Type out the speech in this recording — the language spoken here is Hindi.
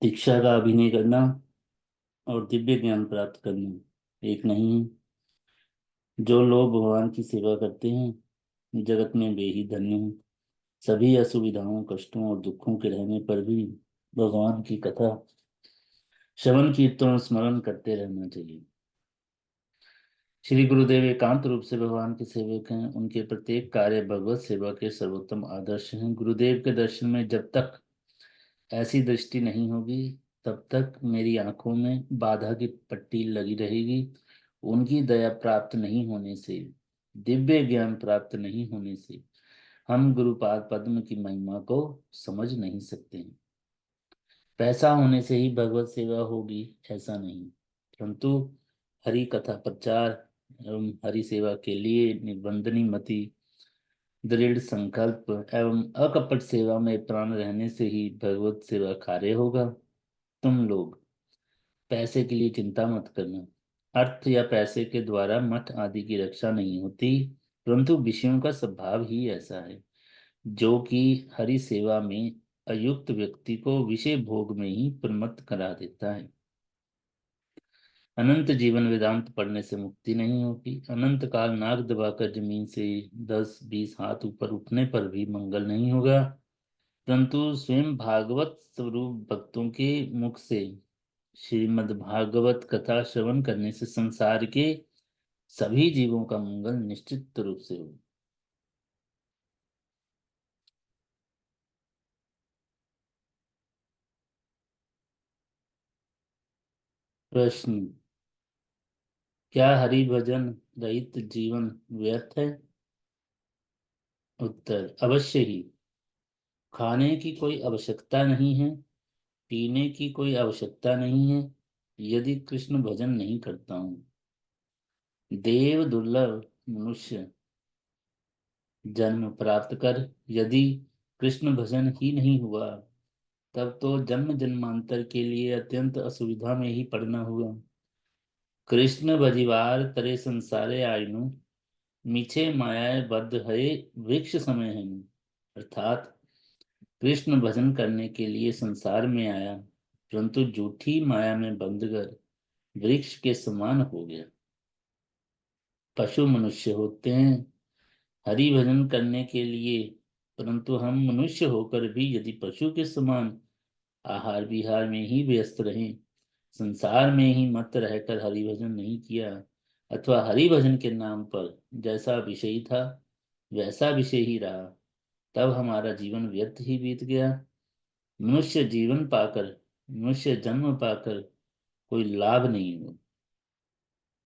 दीक्षा का अभिनय करना और दिव्य ज्ञान प्राप्त करना एक नहीं है। जो लोग भगवान की सेवा करते हैं जगत में वे ही धन्य हैं। सभी असुविधाओं कष्टों और दुखों के रहने पर भी भगवान की कथा श्रवण कीर्तन और स्मरण करते रहना चाहिए। श्री गुरुदेव एकांत रूप से भगवान के सेवक हैं। उनके प्रत्येक कार्य भगवत सेवा के सर्वोत्तम आदर्श हैं। गुरुदेव के दर्शन में जब तक ऐसी दृष्टि नहीं होगी तब तक मेरी आंखों में बाधा की पट्टी लगी रहेगी। उनकी दया प्राप्त नहीं होने से, दिव्य ज्ञान प्राप्त नहीं होने से हम गुरुपाद पद्म की महिमा को समझ नहीं सकते हैं। पैसा होने से ही भगवत सेवा होगी ऐसा नहीं, परंतु हरि कथा प्रचार एवं हरि सेवा के लिए निबंधनी मति, दृढ़ संकल्प एवं अकपट सेवा में प्राण रहने से ही भगवत सेवा कार्य होगा। तुम लोग पैसे के लिए चिंता मत करना। अर्थ या पैसे के द्वारा मठ आदि की रक्षा नहीं होती, परंतु विषयों का स्वभाव ही ऐसा है जो कि हरि सेवा में अयुक्त व्यक्ति को विषय भोग में ही प्रमत्त करा देता है। अनंत जीवन वेदांत पढ़ने से मुक्ति नहीं होगी। अनंत काल नाक दबाकर जमीन से 10-20 हाथ ऊपर उठने पर भी मंगल नहीं होगा, परंतु स्वयं भागवत स्वरूप भक्तों के मुख से श्रीमद् भागवत कथा श्रवण करने से संसार के सभी जीवों का मंगल निश्चित रूप से हो। प्रश्न, क्या हरि भजन रहित जीवन व्यर्थ है? उत्तर, अवश्य ही। खाने की कोई आवश्यकता नहीं है, पीने की कोई आवश्यकता नहीं है यदि कृष्ण भजन नहीं करता हूँ। देव दुर्लभ मनुष्य जन्म प्राप्त कर यदि कृष्ण भजन ही नहीं हुआ तब तो जन्म जन्मांतर के लिए अत्यंत असुविधा में ही पड़ना हुआ। कृष्ण भजिवार तरे संसारे आयनु, मीछे माया बद्ध है वृक्ष समय है। अर्थात कृष्ण भजन करने के लिए संसार में आया, परंतु झूठी माया में बंधकर वृक्ष के समान हो गया। पशु मनुष्य होते हैं हरि भजन करने के लिए, परंतु हम मनुष्य होकर भी यदि पशु के समान आहार विहार में ही व्यस्त रहें, संसार में ही मत रहकर हरि भजन नहीं किया, अथवा हरि भजन के नाम पर जैसा विषय था वैसा विषय ही रहा, तब हमारा जीवन व्यर्थ ही बीत गया। मनुष्य जीवन पाकर, मनुष्य जन्म पाकर कोई लाभ नहीं हुआ।